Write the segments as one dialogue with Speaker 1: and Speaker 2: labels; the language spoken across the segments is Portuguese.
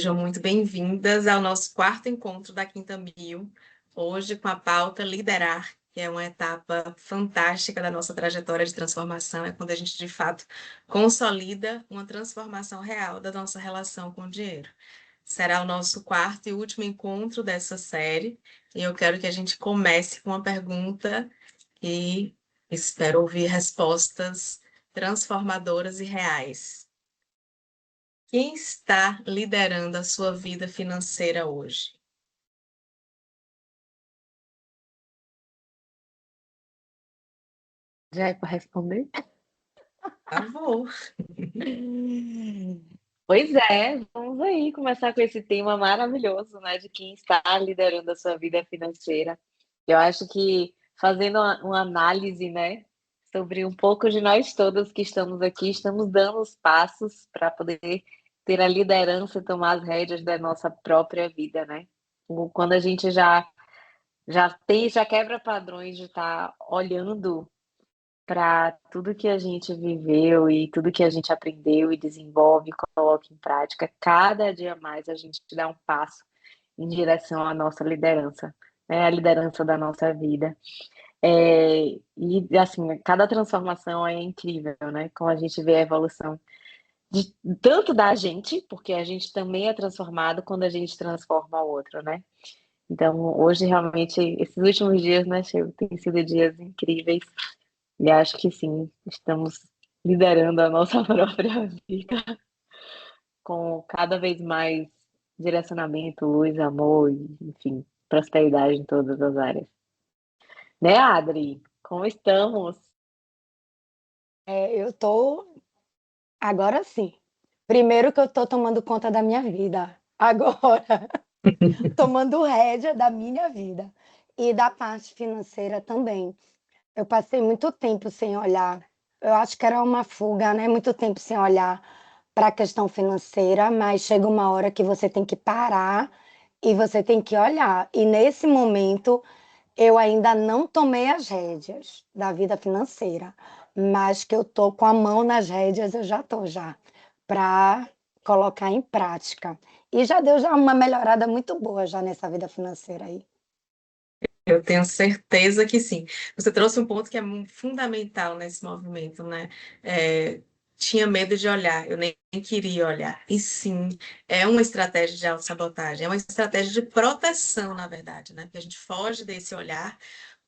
Speaker 1: Sejam muito bem-vindas ao nosso quarto encontro da Quinta Mil, hoje com a pauta Liderar, que é uma etapa fantástica da nossa trajetória de transformação, é quando a gente, de fato, consolida uma transformação real da nossa relação com o dinheiro. Será o nosso quarto e último encontro dessa série, e eu quero que a gente comece com uma pergunta e espero ouvir respostas transformadoras e reais. Quem está liderando a sua vida financeira hoje?
Speaker 2: Já é para responder?
Speaker 1: Por favor.
Speaker 2: Pois é, vamos aí começar com esse tema maravilhoso, né, de quem está liderando a sua vida financeira. Eu acho que fazendo uma análise, né, sobre um pouco de nós todas que estamos aqui, estamos dando os passos para poder ter a liderança e tomar as rédeas da nossa própria vida, né? Quando a gente já quebra padrões de estar olhando para tudo que a gente viveu e tudo que a gente aprendeu e desenvolve, coloca em prática, cada dia mais a gente dá um passo em direção à nossa liderança, né? A liderança da nossa vida. E assim, cada transformação é incrível, né? Como a gente vê a evolução de, tanto da gente, porque a gente também é transformado quando a gente transforma o outro, né? Então, hoje, realmente, esses últimos dias, né, Sheila, têm sido dias incríveis e acho que sim, estamos liderando a nossa própria vida com cada vez mais direcionamento, luz, amor, e, enfim, prosperidade em todas as áreas. Né, Adri? Como estamos?
Speaker 3: Eu tô agora sim. Primeiro que eu tô tomando conta da minha vida. Agora, tomando rédea da minha vida e da parte financeira também. Eu passei muito tempo sem olhar. Eu acho que era uma fuga, né? Muito tempo sem olhar para a questão financeira, mas chega uma hora que você tem que parar e você tem que olhar. E nesse momento eu ainda não tomei as rédeas da vida financeira, mas que eu tô com a mão nas rédeas, eu já tô já, para colocar em prática. E já deu já uma melhorada muito boa já nessa vida financeira aí.
Speaker 1: Eu tenho certeza que sim. Você trouxe um ponto que é fundamental nesse movimento, né? Tinha medo de olhar, eu nem queria olhar. E sim, é uma estratégia de autossabotagem, é uma estratégia de proteção, na verdade, né? Porque a gente foge desse olhar,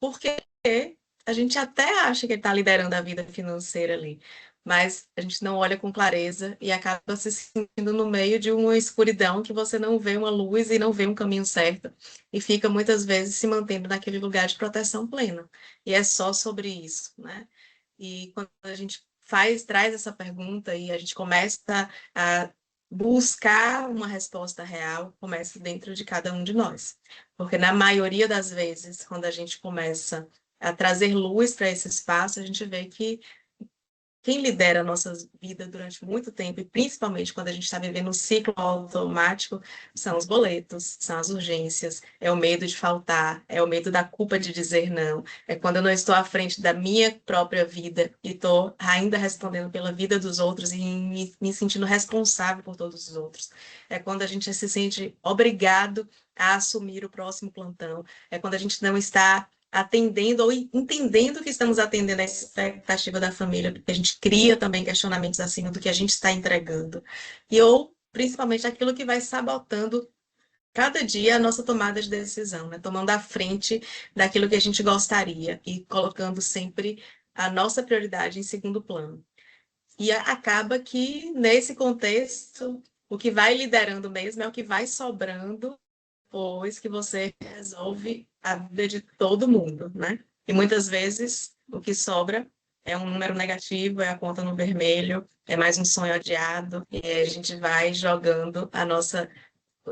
Speaker 1: porque a gente até acha que ele está liderando a vida financeira ali, mas a gente não olha com clareza e acaba se sentindo no meio de uma escuridão que você não vê uma luz e não vê um caminho certo e fica muitas vezes se mantendo naquele lugar de proteção plena. E é só sobre isso, né? E quando a gente traz essa pergunta e a gente começa a buscar uma resposta real, começa dentro de cada um de nós. Porque na maioria das vezes, quando a gente começa a trazer luz para esse espaço, a gente vê que quem lidera a nossa vida durante muito tempo, e principalmente quando a gente está vivendo um ciclo automático, são os boletos, são as urgências, é o medo de faltar, é o medo da culpa de dizer não, é quando eu não estou à frente da minha própria vida e estou ainda respondendo pela vida dos outros e me sentindo responsável por todos os outros. É quando a gente se sente obrigado a assumir o próximo plantão, é quando a gente não está atendendo ou entendendo que estamos atendendo a expectativa da família, porque a gente cria também questionamentos acima do que a gente está entregando. E ou, principalmente, aquilo que vai sabotando cada dia a nossa tomada de decisão, né? Tomando a frente daquilo que a gente gostaria e colocando sempre a nossa prioridade em segundo plano. E acaba que, nesse contexto, o que vai liderando mesmo é o que vai sobrando depois que você resolve a vida de todo mundo, né? E muitas vezes o que sobra é um número negativo, é a conta no vermelho, é mais um sonho adiado, e a gente vai jogando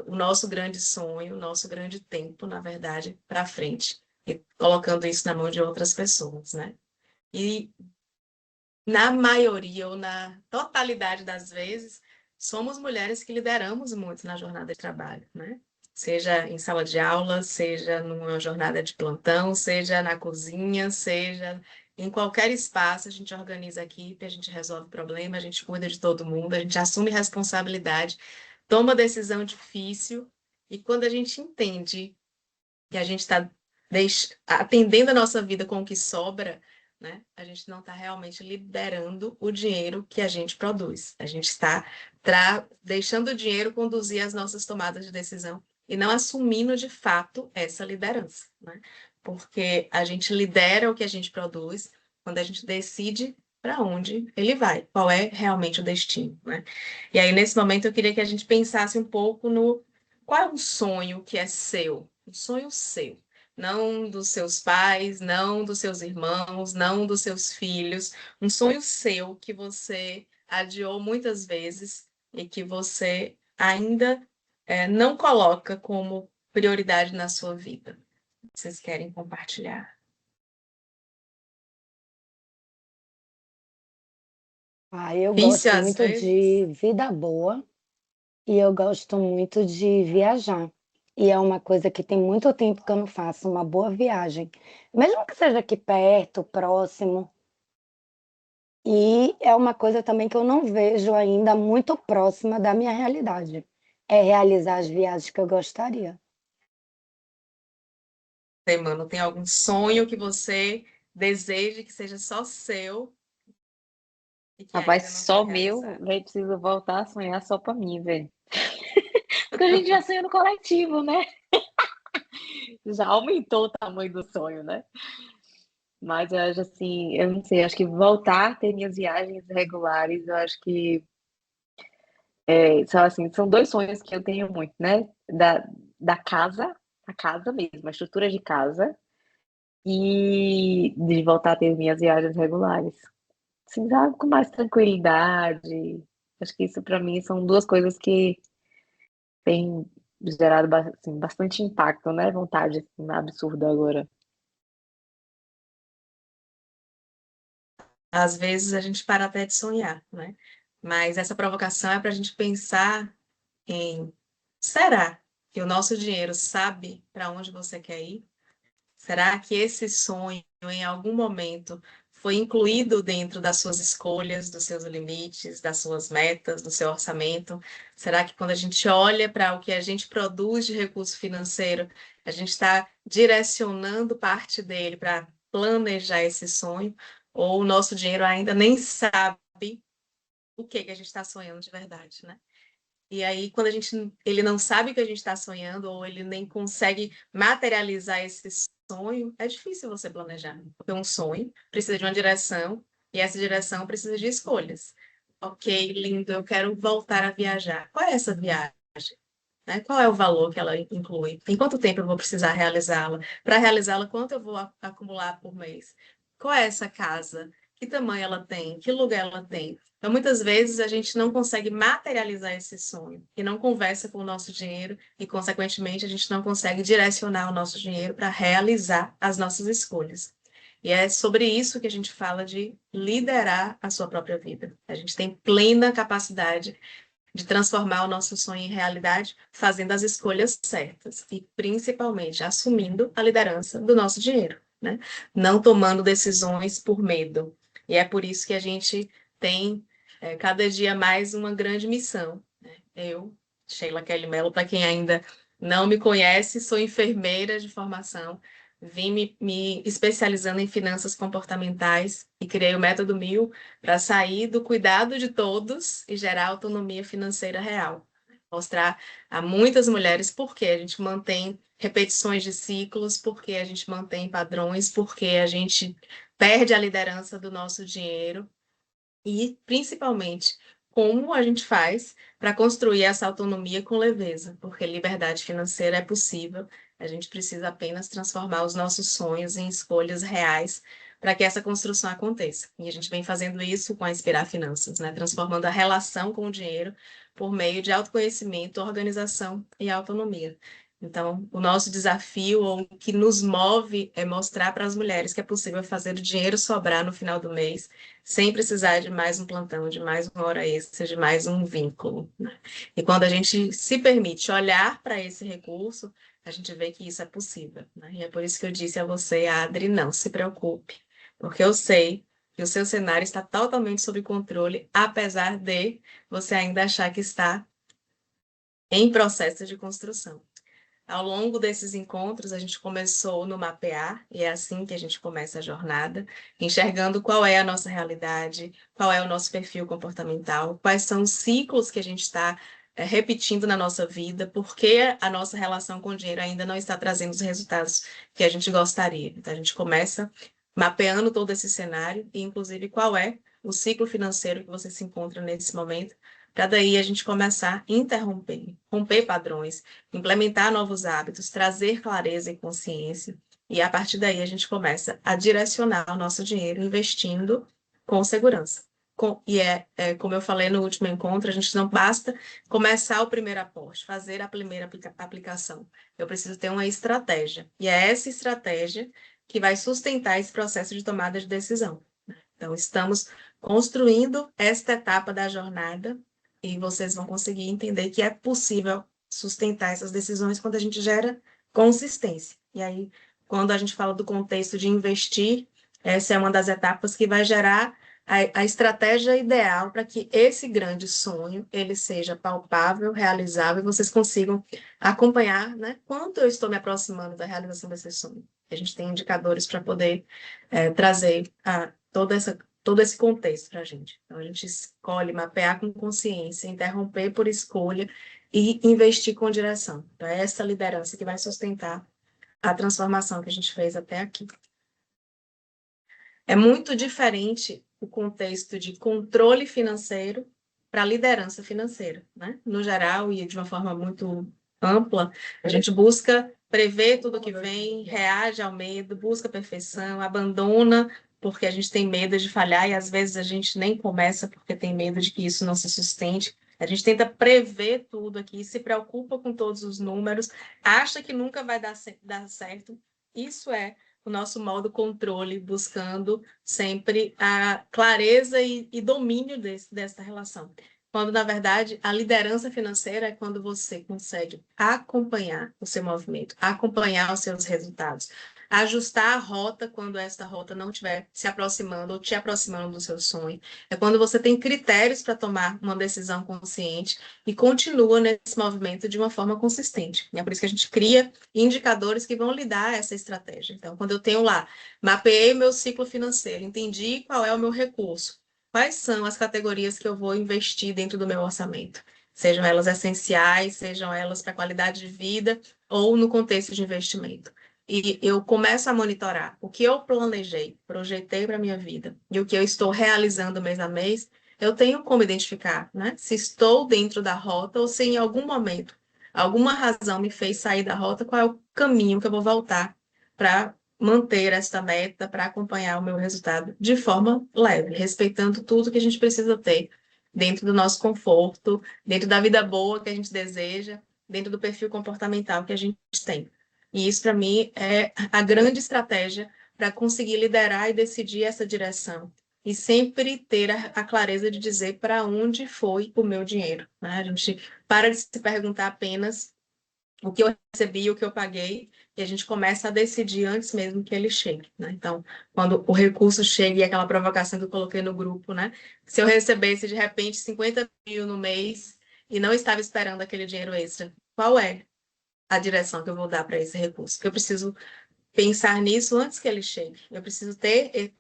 Speaker 1: o nosso grande sonho, o nosso grande tempo, na verdade, para frente, e colocando isso na mão de outras pessoas, né? E na maioria ou na totalidade das vezes, somos mulheres que lideramos muito na jornada de trabalho, né? Seja em sala de aula, seja numa jornada de plantão, seja na cozinha, seja em qualquer espaço, a gente organiza a equipe, a gente resolve problema, a gente cuida de todo mundo, a gente assume responsabilidade, toma decisão difícil, e quando a gente entende que a gente está atendendo a nossa vida com o que sobra, né? A gente não está realmente liberando o dinheiro que a gente produz. A gente está deixando o dinheiro conduzir as nossas tomadas de decisão e não assumindo de fato essa liderança, né? Porque a gente lidera o que a gente produz quando a gente decide para onde ele vai, qual é realmente o destino, né? E aí, nesse momento, eu queria que a gente pensasse um pouco no qual é um sonho que é seu, um sonho seu, não dos seus pais, não dos seus irmãos, não dos seus filhos, um sonho seu que você adiou muitas vezes e que você ainda não coloca como prioridade na sua vida. Vocês querem compartilhar?
Speaker 3: Eu
Speaker 1: Difícil
Speaker 3: gosto
Speaker 1: às
Speaker 3: muito
Speaker 1: vezes.
Speaker 3: de vida boa e eu gosto muito de viajar. E é uma coisa que tem muito tempo que eu não faço, uma boa viagem. Mesmo que seja aqui perto, próximo. E é uma coisa também que eu não vejo ainda muito próxima da minha realidade. É realizar as viagens que eu gostaria.
Speaker 1: Mano, tem algum sonho que você deseje que seja só seu e que
Speaker 2: Rapaz,
Speaker 1: ainda não foi
Speaker 2: só meu,
Speaker 1: realizado?
Speaker 2: velho, preciso voltar a sonhar só pra mim, velho. Porque a gente já sonha no coletivo, né? Já aumentou o tamanho do sonho, né? Mas eu acho assim, eu não sei, acho que voltar a ter minhas viagens regulares, eu acho que são assim, são dois sonhos que eu tenho muito, né? Da casa, a casa mesmo, a estrutura de casa, e de voltar a ter minhas viagens regulares. Assim, sabe, com mais tranquilidade. Acho que isso para mim são duas coisas que têm gerado assim, bastante impacto, né? Vontade assim, absurda agora.
Speaker 1: Às vezes a gente para até de sonhar, né? Mas essa provocação é para a gente pensar em: será que o nosso dinheiro sabe para onde você quer ir? Será que esse sonho, em algum momento, foi incluído dentro das suas escolhas, dos seus limites, das suas metas, do seu orçamento? Será que quando a gente olha para o que a gente produz de recurso financeiro, a gente está direcionando parte dele para planejar esse sonho? Ou o nosso dinheiro ainda nem sabe o que que a gente está sonhando de verdade, né? E aí, quando ele não sabe o que a gente está sonhando, ou ele nem consegue materializar esse sonho, é difícil você planejar. Porque um sonho precisa de uma direção, e essa direção precisa de escolhas. Ok, lindo, eu quero voltar a viajar. Qual é essa viagem? Né? Qual é o valor que ela inclui? Em quanto tempo eu vou precisar realizá-la? Para realizá-la, quanto eu vou acumular por mês? Qual é essa casa? Que tamanho ela tem? Que lugar ela tem? Então, muitas vezes, a gente não consegue materializar esse sonho e não conversa com o nosso dinheiro e, consequentemente, a gente não consegue direcionar o nosso dinheiro para realizar as nossas escolhas. E é sobre isso que a gente fala de liderar a sua própria vida. A gente tem plena capacidade de transformar o nosso sonho em realidade, fazendo as escolhas certas e, principalmente, assumindo a liderança do nosso dinheiro, né? Não tomando decisões por medo. E é por isso que a gente tem cada dia mais uma grande missão, né? Eu, Sheila Kelly Mello, para quem ainda não me conhece, sou enfermeira de formação, vim me especializando em finanças comportamentais e criei o Método Mil para sair do cuidado de todos e gerar autonomia financeira real. Mostrar a muitas mulheres por que a gente mantém repetições de ciclos, por que a gente mantém padrões, por que a gente perde a liderança do nosso dinheiro e, principalmente, como a gente faz para construir essa autonomia com leveza, porque liberdade financeira é possível, a gente precisa apenas transformar os nossos sonhos em escolhas reais para que essa construção aconteça. E a gente vem fazendo isso com a Inspirar Finanças, né? Transformando a relação com o dinheiro por meio de autoconhecimento, organização e autonomia. Então, o nosso desafio, ou o que nos move, é mostrar para as mulheres que é possível fazer o dinheiro sobrar no final do mês sem precisar de mais um plantão, de mais uma hora extra, de mais um vínculo, né? E quando a gente se permite olhar para esse recurso, a gente vê que isso é possível, né? E é por isso que eu disse a você, Adri, não se preocupe, porque eu sei que o seu cenário está totalmente sob controle, apesar de você ainda achar que está em processo de construção. Ao longo desses encontros, a gente começou no mapear, e é assim que a gente começa a jornada, enxergando qual é a nossa realidade, qual é o nosso perfil comportamental, quais são os ciclos que a gente está repetindo na nossa vida, porque a nossa relação com o dinheiro ainda não está trazendo os resultados que a gente gostaria. Então, a gente começa mapeando todo esse cenário, e inclusive qual é o ciclo financeiro que você se encontra nesse momento, para daí a gente começar a interromper, romper padrões, implementar novos hábitos, trazer clareza e consciência, e a partir daí a gente começa a direcionar o nosso dinheiro investindo com segurança. Como eu falei no último encontro, a gente não basta começar o primeiro aporte, fazer a primeira aplicação. Eu preciso ter uma estratégia, e é essa estratégia que vai sustentar esse processo de tomada de decisão. Então, estamos construindo esta etapa da jornada e vocês vão conseguir entender que é possível sustentar essas decisões quando a gente gera consistência. E aí, quando a gente fala do contexto de investir, essa é uma das etapas que vai gerar a estratégia ideal para que esse grande sonho ele seja palpável, realizável, e vocês consigam acompanhar, né, quanto eu estou me aproximando da realização desse sonho. A gente tem indicadores para poder trazer todo esse contexto para a gente. Então, a gente escolhe mapear com consciência, interromper por escolha e investir com direção. Então, é essa liderança que vai sustentar a transformação que a gente fez até aqui. É muito diferente o contexto de controle financeiro para liderança financeira, né? No geral, e de uma forma muito ampla, a gente busca prever tudo o que vem, reage ao medo, busca perfeição, abandona porque a gente tem medo de falhar e às vezes a gente nem começa porque tem medo de que isso não se sustente. A gente tenta prever tudo aqui, se preocupa com todos os números, acha que nunca vai dar certo. Isso é o nosso modo controle, buscando sempre a clareza e domínio dessa relação. Quando, na verdade, a liderança financeira é quando você consegue acompanhar o seu movimento, acompanhar os seus resultados, ajustar a rota quando essa rota não estiver se aproximando ou te aproximando do seu sonho. É quando você tem critérios para tomar uma decisão consciente e continua nesse movimento de uma forma consistente. É por isso que a gente cria indicadores que vão lhe dar essa estratégia. Então, quando eu tenho lá, mapeei meu ciclo financeiro, entendi qual é o meu recurso, quais são as categorias que eu vou investir dentro do meu orçamento, sejam elas essenciais, sejam elas para qualidade de vida ou no contexto de investimento. E eu começo a monitorar o que eu planejei, projetei para a minha vida e o que eu estou realizando mês a mês, eu tenho como identificar, né? Se estou dentro da rota ou se em algum momento alguma razão me fez sair da rota, qual é o caminho que eu vou voltar para manter esta meta, para acompanhar o meu resultado de forma leve, respeitando tudo que a gente precisa ter dentro do nosso conforto, dentro da vida boa que a gente deseja, dentro do perfil comportamental que a gente tem. E isso, para mim, é a grande estratégia para conseguir liderar e decidir essa direção. E sempre ter a clareza de dizer para onde foi o meu dinheiro. Né? A gente para de se perguntar apenas o que eu recebi, o que eu paguei, e a gente começa a decidir antes mesmo que ele chegue. Né? Então, quando o recurso chega, e aquela provocação que eu coloquei no grupo, né? Se eu recebesse de repente 50 mil no mês e não estava esperando aquele dinheiro extra, qual é a direção que eu vou dar para esse recurso? Eu preciso pensar nisso antes que ele chegue. Eu preciso ter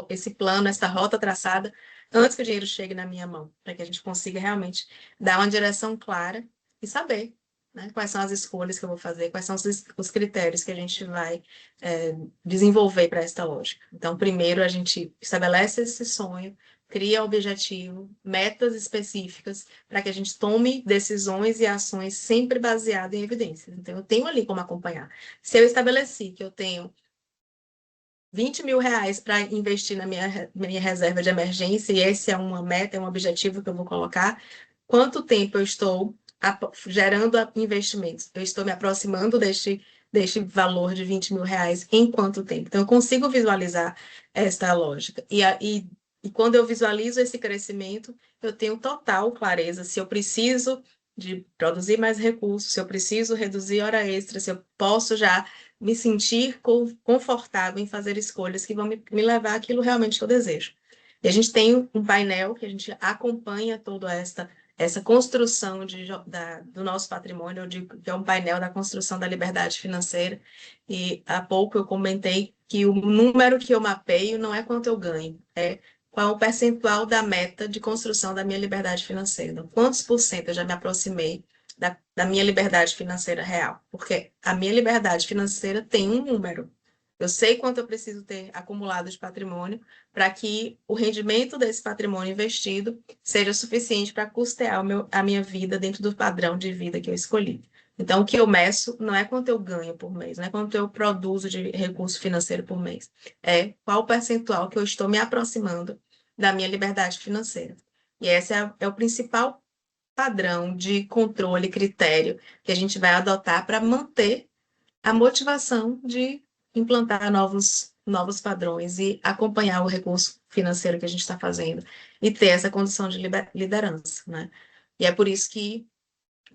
Speaker 1: esse plano, essa rota traçada antes que o dinheiro chegue na minha mão, para que a gente consiga realmente dar uma direção clara e saber, né, quais são as escolhas que eu vou fazer, quais são os critérios que a gente vai desenvolver para esta lógica. Então, primeiro a gente estabelece esse sonho, cria objetivo, metas específicas, para que a gente tome decisões e ações sempre baseadas em evidências. Então, eu tenho ali como acompanhar. Se eu estabeleci que eu tenho 20 mil reais para investir na minha reserva de emergência, e esse é uma meta, é um objetivo que eu vou colocar, quanto tempo eu estou gerando investimentos? Eu estou me aproximando deste valor de 20 mil reais em quanto tempo? Então, eu consigo visualizar esta lógica. E quando eu visualizo esse crescimento, eu tenho total clareza se eu preciso de produzir mais recursos, se eu preciso reduzir hora extra, se eu posso já me sentir confortável em fazer escolhas que vão me levar àquilo realmente que eu desejo. E a gente tem um painel que a gente acompanha toda essa construção do nosso patrimônio, eu digo que é um painel da construção da liberdade financeira, e há pouco eu comentei que o número que eu mapeio não é quanto eu ganho, é qual o percentual da meta de construção da minha liberdade financeira. Então, quantos por cento eu já me aproximei da minha liberdade financeira real? Porque a minha liberdade financeira tem um número. Eu sei quanto eu preciso ter acumulado de patrimônio para que o rendimento desse patrimônio investido seja suficiente para custear a minha vida dentro do padrão de vida que eu escolhi. Então, o que eu meço não é quanto eu ganho por mês, não é quanto eu produzo de recurso financeiro por mês, é qual o percentual que eu estou me aproximando da minha liberdade financeira. E esse é o principal padrão de controle, critério que a gente vai adotar para manter a motivação de implantar novos padrões e acompanhar o recurso financeiro que a gente está fazendo e ter essa condição de liderança, né? E é por isso que,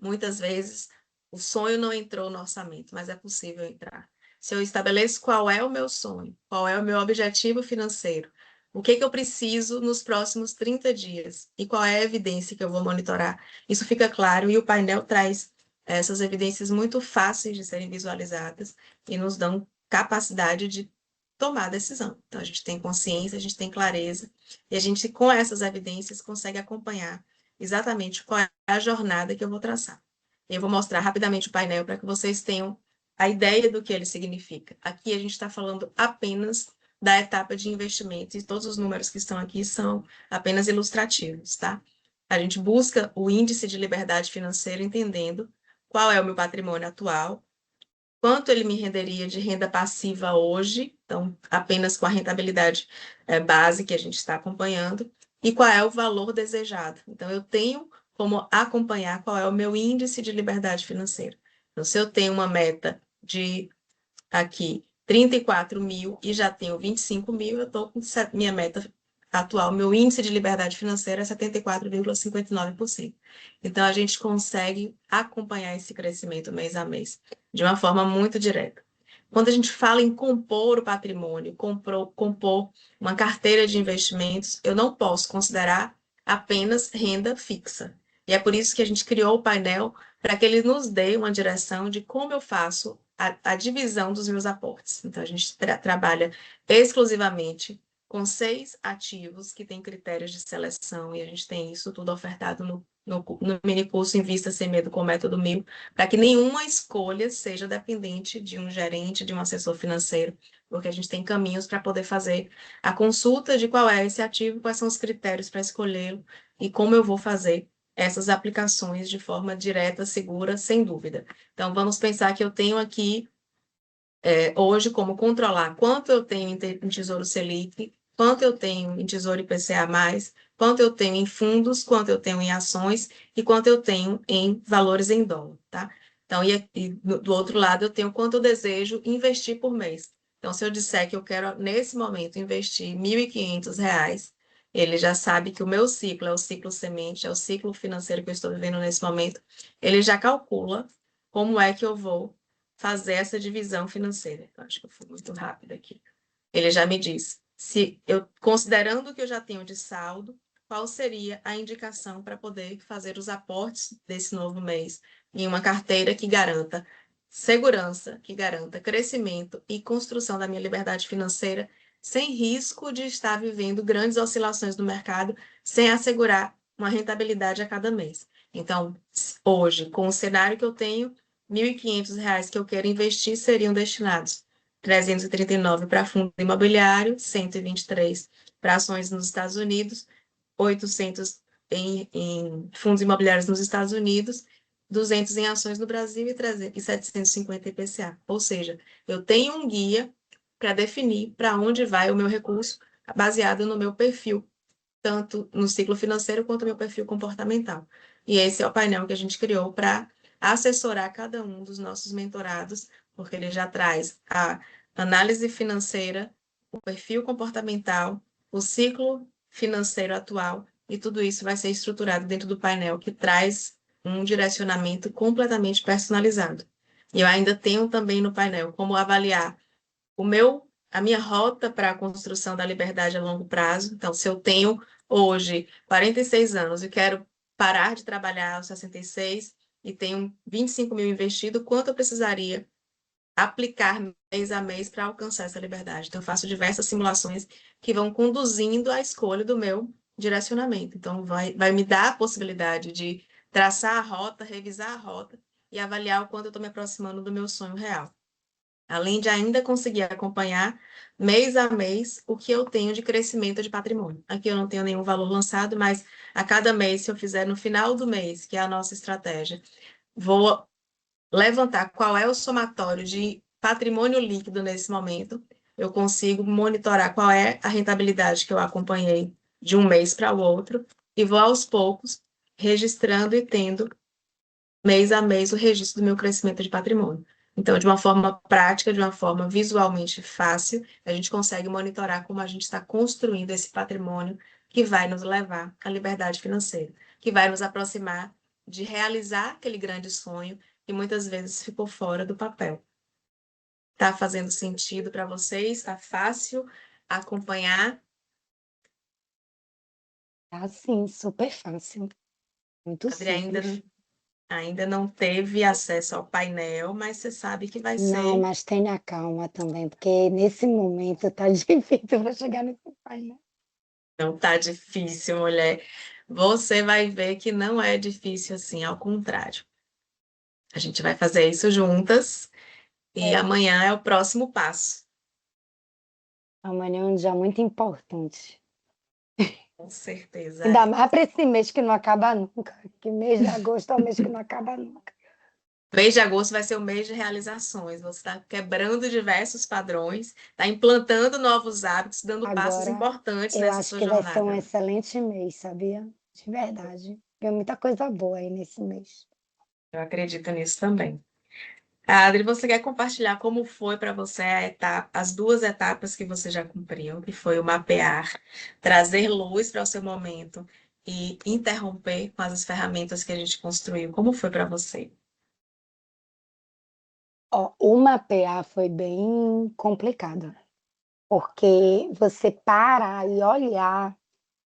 Speaker 1: muitas vezes, o sonho não entrou no orçamento, mas é possível entrar. Se eu estabeleço qual é o meu sonho, qual é o meu objetivo financeiro, o que eu preciso nos próximos 30 dias e qual é a evidência que eu vou monitorar, isso fica claro e o painel traz essas evidências muito fáceis de serem visualizadas e nos dão capacidade de tomar decisão. Então, a gente tem consciência, a gente tem clareza e a gente, com essas evidências, consegue acompanhar exatamente qual é a jornada que eu vou traçar. Eu vou mostrar rapidamente o painel para que vocês tenham a ideia do que ele significa. Aqui a gente está falando apenas da etapa de investimento e todos os números que estão aqui são apenas ilustrativos, tá? A gente busca o índice de liberdade financeira entendendo qual é o meu patrimônio atual, quanto ele me renderia de renda passiva hoje, então apenas com a rentabilidade base que a gente está acompanhando, e qual é o valor desejado. Então, eu tenho como acompanhar qual é o meu índice de liberdade financeira. Então, se eu tenho uma meta de aqui 34 mil e já tenho 25 mil, eu estou com minha meta atual, meu índice de liberdade financeira é 74,59%. Então, a gente consegue acompanhar esse crescimento mês a mês, de uma forma muito direta. Quando a gente fala em compor o patrimônio, compor uma carteira de investimentos, eu não posso considerar apenas renda fixa. E é por isso que a gente criou o painel, para que ele nos dê uma direção de como eu faço a divisão dos meus aportes. Então, a gente trabalha exclusivamente com 6 ativos que têm critérios de seleção, e a gente tem isso tudo ofertado no mini curso Invista Sem Medo com o Método 1000, para que nenhuma escolha seja dependente de um gerente, de um assessor financeiro, porque a gente tem caminhos para poder fazer a consulta de qual é esse ativo, quais são os critérios para escolhê-lo e como eu vou fazer essas aplicações de forma direta, segura, sem dúvida. Então, vamos pensar que eu tenho aqui, hoje, como controlar quanto eu tenho em Tesouro Selic, quanto eu tenho em Tesouro IPCA+, quanto eu tenho em fundos, quanto eu tenho em ações e quanto eu tenho em valores em dólar, tá? Então, e do outro lado, eu tenho quanto eu desejo investir por mês. Então, se eu disser que eu quero, nesse momento, investir R$ 1.500, ele já sabe que o meu ciclo é o ciclo semente, é o ciclo financeiro que eu estou vivendo nesse momento, ele já calcula como é que eu vou fazer essa divisão financeira. Eu acho que eu fui muito rápida aqui. Ele já me diz, se eu, considerando o que eu já tenho de saldo, qual seria a indicação para poder fazer os aportes desse novo mês em uma carteira que garanta segurança, que garanta crescimento e construção da minha liberdade financeira, sem risco de estar vivendo grandes oscilações no mercado, sem assegurar uma rentabilidade a cada mês. Então, hoje, com o cenário que eu tenho, R$ 1.500 que eu quero investir seriam destinados 339 para fundo imobiliário, 123 para ações nos Estados Unidos, 800 em fundos imobiliários nos Estados Unidos, 200 em ações no Brasil e 750 IPCA. Ou seja, eu tenho um guia para definir para onde vai o meu recurso, baseado no meu perfil, tanto no ciclo financeiro quanto no meu perfil comportamental. E esse é o painel que a gente criou para assessorar cada um dos nossos mentorados, porque ele já traz a análise financeira, o perfil comportamental, o ciclo financeiro atual, e tudo isso vai ser estruturado dentro do painel que traz um direcionamento completamente personalizado. E eu ainda tenho também no painel como avaliar a minha rota para a construção da liberdade a longo prazo. Então, se eu tenho hoje 46 anos e quero parar de trabalhar aos 66 e tenho 25 mil investido, quanto eu precisaria aplicar mês a mês para alcançar essa liberdade? Então, eu faço diversas simulações que vão conduzindo à escolha do meu direcionamento. Então, vai me dar a possibilidade de traçar a rota, revisar a rota e avaliar o quanto eu estou me aproximando do meu sonho real. Além de ainda conseguir acompanhar mês a mês o que eu tenho de crescimento de patrimônio. Aqui eu não tenho nenhum valor lançado, mas a cada mês, se eu fizer no final do mês, que é a nossa estratégia, vou levantar qual é o somatório de patrimônio líquido nesse momento, eu consigo monitorar qual é a rentabilidade que eu acompanhei de um mês para o outro e vou aos poucos registrando e tendo mês a mês o registro do meu crescimento de patrimônio. Então, de uma forma prática, de uma forma visualmente fácil, a gente consegue monitorar como a gente está construindo esse patrimônio que vai nos levar à liberdade financeira, que vai nos aproximar de realizar aquele grande sonho que muitas vezes ficou fora do papel. Está fazendo sentido para vocês? Está fácil acompanhar?
Speaker 3: Assim, super fácil, muito
Speaker 1: Adri
Speaker 3: simples.
Speaker 1: ainda não teve acesso ao painel, mas você sabe que vai
Speaker 3: Não,
Speaker 1: ser.
Speaker 3: mas tenha calma também, porque nesse momento tá difícil para chegar nesse pai, né?
Speaker 1: Não tá difícil, mulher. Você vai ver que não é difícil assim, ao contrário. A gente vai fazer isso juntas e
Speaker 3: É,
Speaker 1: amanhã é o próximo passo.
Speaker 3: amanhã é um dia muito importante.
Speaker 1: Com certeza
Speaker 3: Ainda
Speaker 1: é.
Speaker 3: mais para esse mês que não acaba nunca, que mês de agosto é o mês que não acaba nunca.
Speaker 1: Mês de agosto vai ser o mês de realizações. Você está quebrando diversos padrões, está implantando novos hábitos, dando passos
Speaker 3: Agora,
Speaker 1: importantes
Speaker 3: eu
Speaker 1: nessa
Speaker 3: acho
Speaker 1: sua
Speaker 3: que vai ser um
Speaker 1: jornada.
Speaker 3: excelente mês, sabia? De verdade. Tem muita coisa boa aí nesse mês.
Speaker 1: Eu acredito nisso também. Adri, você quer compartilhar como foi para você as duas etapas que você já cumpriu, que foi o mapear, trazer luz para o seu momento e interromper com as ferramentas que a gente construiu? Como foi para você?
Speaker 3: Ó, o mapear foi bem complicado, porque você para e olhar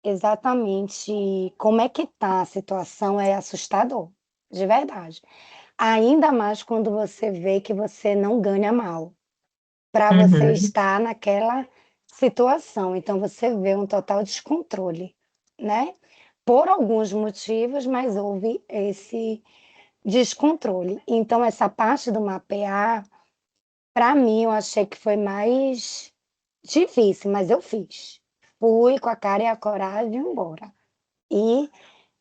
Speaker 3: exatamente como é que tá a situação é assustador, de verdade. Ainda mais quando você vê que você não ganha mal, para você
Speaker 1: Uhum.
Speaker 3: estar naquela situação. Então você vê um total descontrole, né? Por alguns motivos, mas houve esse descontrole. Então essa parte do mapear, para mim, eu achei que foi mais difícil, mas eu fiz. Fui com a cara e a coragem embora. E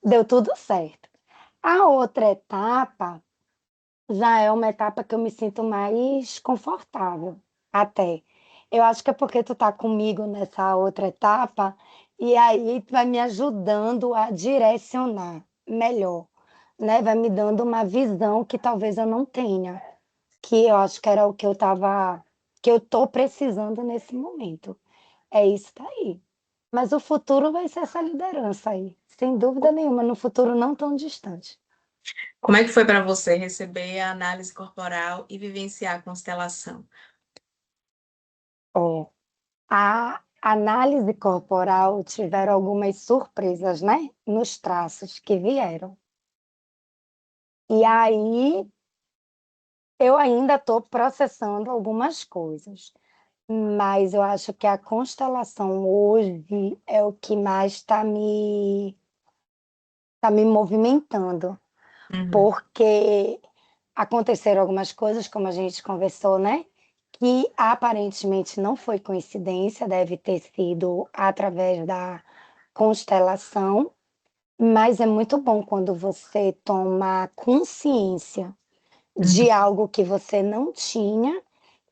Speaker 3: deu tudo certo. A outra etapa já é uma etapa que eu me sinto mais confortável, até. Eu acho que é porque tu tá comigo nessa outra etapa, e aí tu vai me ajudando a direcionar melhor, né? Vai me dando uma visão que talvez eu não tenha, que eu acho que era o que que eu tô precisando nesse momento. É isso daí. Mas o futuro vai ser essa liderança aí, sem dúvida nenhuma, no futuro não tão distante.
Speaker 1: Como é que foi para você receber a análise corporal e vivenciar a constelação?
Speaker 3: Ó, a análise corporal tiveram algumas surpresas, né? Nos traços que vieram. E aí eu ainda estou processando algumas coisas, mas eu acho que a constelação hoje é o que mais tá me movimentando,
Speaker 1: Uhum.
Speaker 3: porque aconteceram algumas coisas, como a gente conversou, né? Que aparentemente não foi coincidência, deve ter sido através da constelação, mas é muito bom quando você toma consciência de
Speaker 1: Uhum.
Speaker 3: algo que você não tinha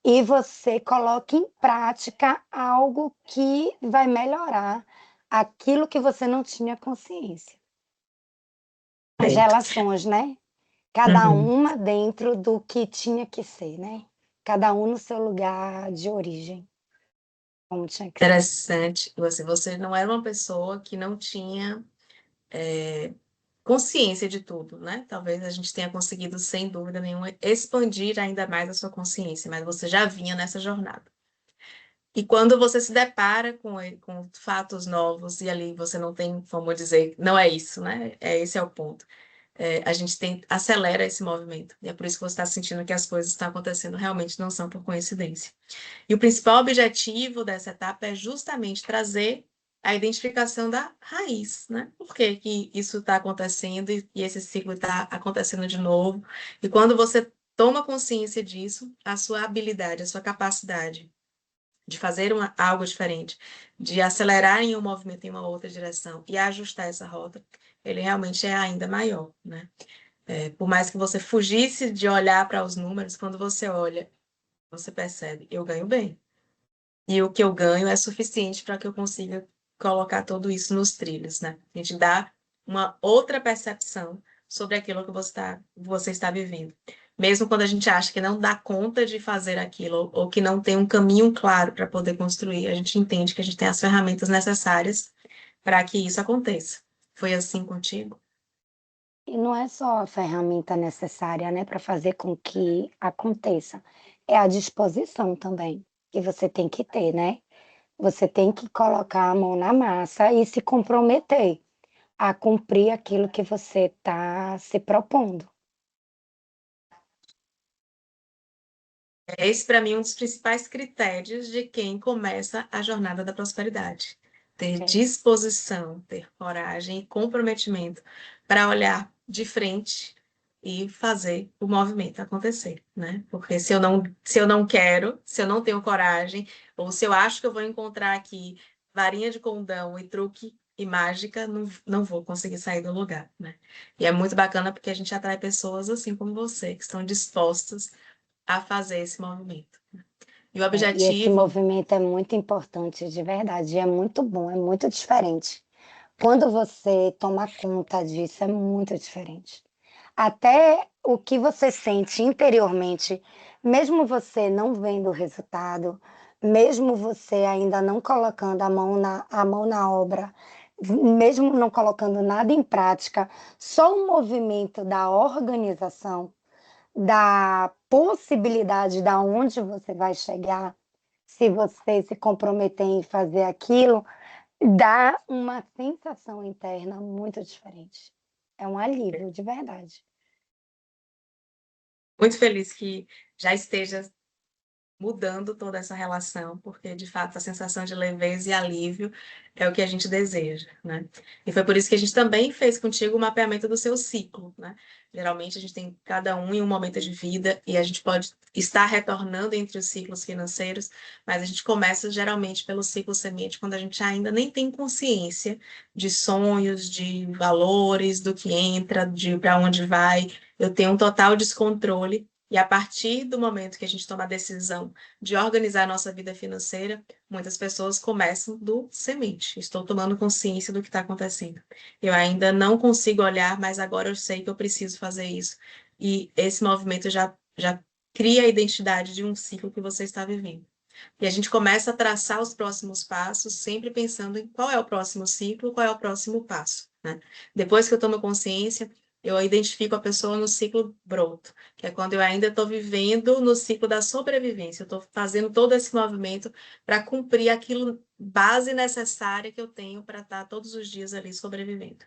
Speaker 3: e você coloca em prática algo que vai melhorar aquilo que você não tinha consciência. As
Speaker 1: Perfeito.
Speaker 3: relações, né? Cada
Speaker 1: Uhum.
Speaker 3: uma dentro do que tinha que ser, né? Cada um no seu lugar de origem, como tinha que ser.
Speaker 1: Interessante. Você não era uma pessoa que não tinha consciência de tudo, né? Talvez a gente tenha conseguido, sem dúvida nenhuma, expandir ainda mais a sua consciência, mas você já vinha nessa jornada. E quando você se depara com fatos novos, e ali você não tem como dizer, não é isso, né? Esse é o ponto. A gente acelera esse movimento. E é por isso que você está sentindo que as coisas estão acontecendo realmente não são por coincidência. E o principal objetivo dessa etapa é justamente trazer a identificação da raiz, né? Por que que isso está acontecendo e esse ciclo está acontecendo de novo? E quando você toma consciência disso, a sua habilidade, a sua capacidade de fazer algo diferente, de acelerar em um movimento em uma outra direção e ajustar essa rota, ele realmente é ainda maior, né? Por mais que você fugisse de olhar para os números, quando você olha, você percebe, eu ganho bem. E o que eu ganho é suficiente para que eu consiga colocar tudo isso nos trilhos, né? A gente dá uma outra percepção sobre aquilo que você está vivendo. Mesmo quando a gente acha que não dá conta de fazer aquilo, ou que não tem um caminho claro para poder construir, a gente entende que a gente tem as ferramentas necessárias para que isso aconteça. Foi assim contigo?
Speaker 3: E não é só a ferramenta necessária, né, para fazer com que aconteça, é a disposição também, que você tem que ter, né? Você tem que colocar a mão na massa e se comprometer a cumprir aquilo que você está se propondo.
Speaker 1: Esse, para mim, é um dos principais critérios de quem começa a jornada da prosperidade. Ter
Speaker 3: É.
Speaker 1: disposição, ter coragem e comprometimento para olhar de frente e fazer o movimento acontecer, né? Porque se eu não quero, se eu não tenho coragem, ou se eu acho que eu vou encontrar aqui varinha de condão e truque e mágica, não vou conseguir sair do lugar, né? E é muito bacana porque a gente atrai pessoas assim como você, que estão dispostas a fazer esse movimento. E o
Speaker 3: E esse
Speaker 1: objetivo,
Speaker 3: movimento é muito importante, de verdade, é muito bom, é muito diferente. Quando você toma conta disso, é muito diferente. Até o que você sente interiormente, mesmo você não vendo o resultado, mesmo você ainda não colocando a mão na obra, mesmo não colocando nada em prática, só o movimento da organização, da possibilidade da onde você vai chegar, se você se comprometer em fazer aquilo, dá uma sensação interna muito diferente. É um alívio, de verdade.
Speaker 1: muito feliz que já esteja mudando toda essa relação, porque de fato a sensação de leveza e alívio é o que a gente deseja, né? E foi por isso que a gente também fez contigo o mapeamento do seu ciclo, né? Geralmente a gente tem cada um em um momento de vida e a gente pode estar retornando entre os ciclos financeiros, mas a gente começa geralmente pelo ciclo semente quando a gente ainda nem tem consciência de sonhos, de valores, do que entra, de para onde vai. Eu tenho um total descontrole e a partir do momento que a gente toma a decisão de organizar a nossa vida financeira, muitas pessoas começam do semente. Estou tomando consciência do que está acontecendo. Eu ainda não consigo olhar, mas agora eu sei que eu preciso fazer isso. E esse movimento já cria a identidade de um ciclo que você está vivendo. E a gente começa a traçar os próximos passos, sempre pensando em qual é o próximo ciclo, qual é o próximo passo, né? Depois que eu tomo consciência, eu identifico a pessoa no ciclo broto, que é quando eu ainda estou vivendo no ciclo da sobrevivência. Eu estou fazendo todo esse movimento para cumprir aquilo base necessária que eu tenho para estar todos os dias ali sobrevivendo.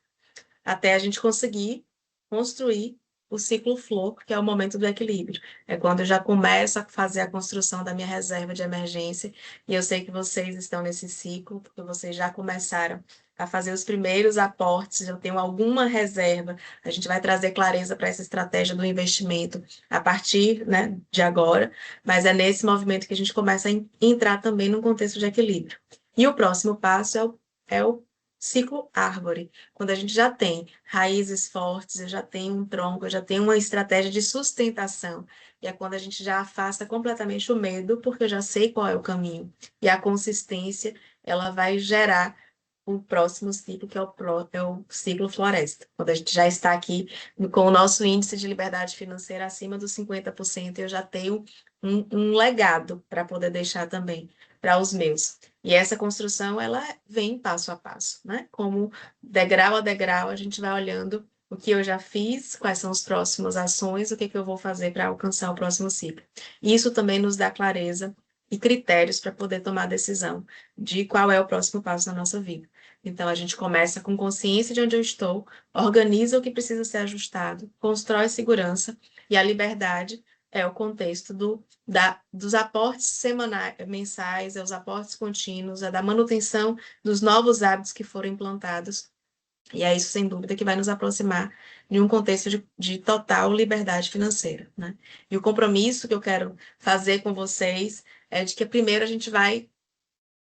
Speaker 1: Até a gente conseguir construir o ciclo flor, que é o momento do equilíbrio. É quando eu já começo a fazer a construção da minha reserva de emergência, e eu sei que vocês estão nesse ciclo, porque vocês já começaram a fazer os primeiros aportes, eu tenho alguma reserva, a gente vai trazer clareza para essa estratégia do investimento a partir, né, de agora, mas é nesse movimento que a gente começa a entrar também num contexto de equilíbrio. E o próximo passo é o ciclo árvore, quando a gente já tem raízes fortes, eu já tenho um tronco, eu já tenho uma estratégia de sustentação. E é quando a gente já afasta completamente o medo, porque eu já sei qual é o caminho. E a consistência, ela vai gerar o próximo ciclo, que é o ciclo floresta. Quando a gente já está aqui com o nosso índice de liberdade financeira acima dos 50%, eu já tenho um legado para poder deixar também para os meus. E essa construção, ela vem passo a passo, né? Como degrau a degrau, a gente vai olhando o que eu já fiz, quais são as próximas ações, o que eu vou fazer para alcançar o próximo ciclo. Isso também nos dá clareza e critérios para poder tomar a decisão de qual é o próximo passo na nossa vida. Então, a gente começa com consciência de onde eu estou, organiza o que precisa ser ajustado, constrói segurança, e a liberdade é o contexto dos aportes semanais, mensais, é os aportes contínuos, é da manutenção dos novos hábitos que foram implantados. E é isso, sem dúvida, que vai nos aproximar de um contexto de total liberdade financeira, né? E o compromisso que eu quero fazer com vocês é de que primeiro a gente vai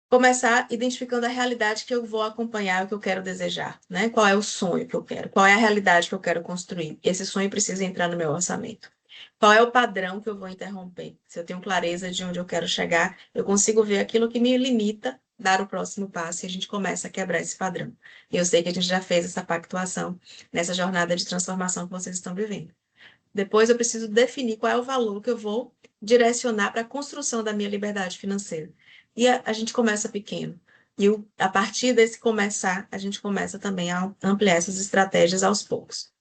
Speaker 1: começar identificando a realidade que eu vou acompanhar, o que eu quero desejar, né? Qual é o sonho que eu quero? Qual é a realidade que eu quero construir? Esse sonho precisa entrar no meu orçamento. Qual é o padrão que eu vou interromper? Se eu tenho clareza de onde eu quero chegar, eu consigo ver aquilo que me limita dar o próximo passo e a gente começa a quebrar esse padrão. E eu sei que a gente já fez essa pactuação nessa jornada de transformação que vocês estão vivendo. Depois eu preciso definir qual é o valor que eu vou direcionar para a construção da minha liberdade financeira. E a gente começa pequeno. E a partir desse começar, a gente começa também a ampliar essas estratégias aos poucos.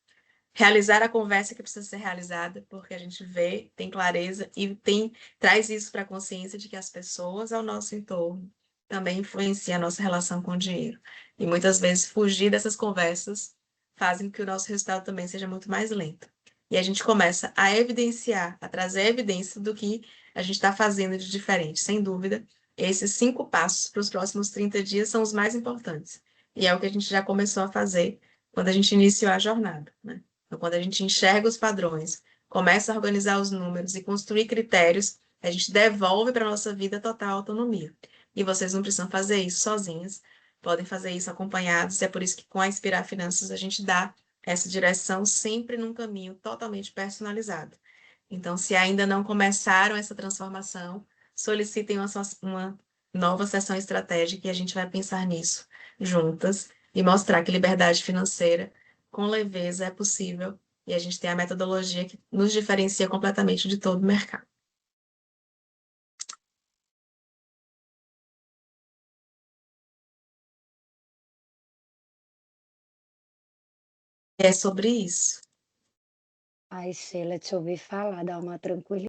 Speaker 1: Realizar a conversa que precisa ser realizada, porque a gente vê, tem clareza e traz isso para a consciência de que as pessoas ao nosso entorno também influenciam a nossa relação com o dinheiro. E muitas vezes fugir dessas conversas fazem com que o nosso resultado também seja muito mais lento. E a gente começa a evidenciar, a trazer evidência do que a gente está fazendo de diferente. Sem dúvida, esses 5 passos para os próximos 30 dias são os mais importantes. E é o que a gente já começou a fazer quando a gente iniciou a jornada, né? Então, quando a gente enxerga os padrões, começa a organizar os números e construir critérios, a gente devolve para a nossa vida total autonomia. E vocês não precisam fazer isso sozinhas, podem fazer isso acompanhados, e é por isso que com a Inspirar Finanças a gente dá essa direção sempre num caminho totalmente personalizado. Então, se ainda não começaram essa transformação, solicitem uma nova sessão estratégica e a gente vai pensar nisso juntas e mostrar que liberdade financeira com leveza é possível e a gente tem a metodologia que nos diferencia completamente de todo o mercado. É sobre isso.
Speaker 3: Ai, Sheila, te ouvir falar, dá uma tranquilidade.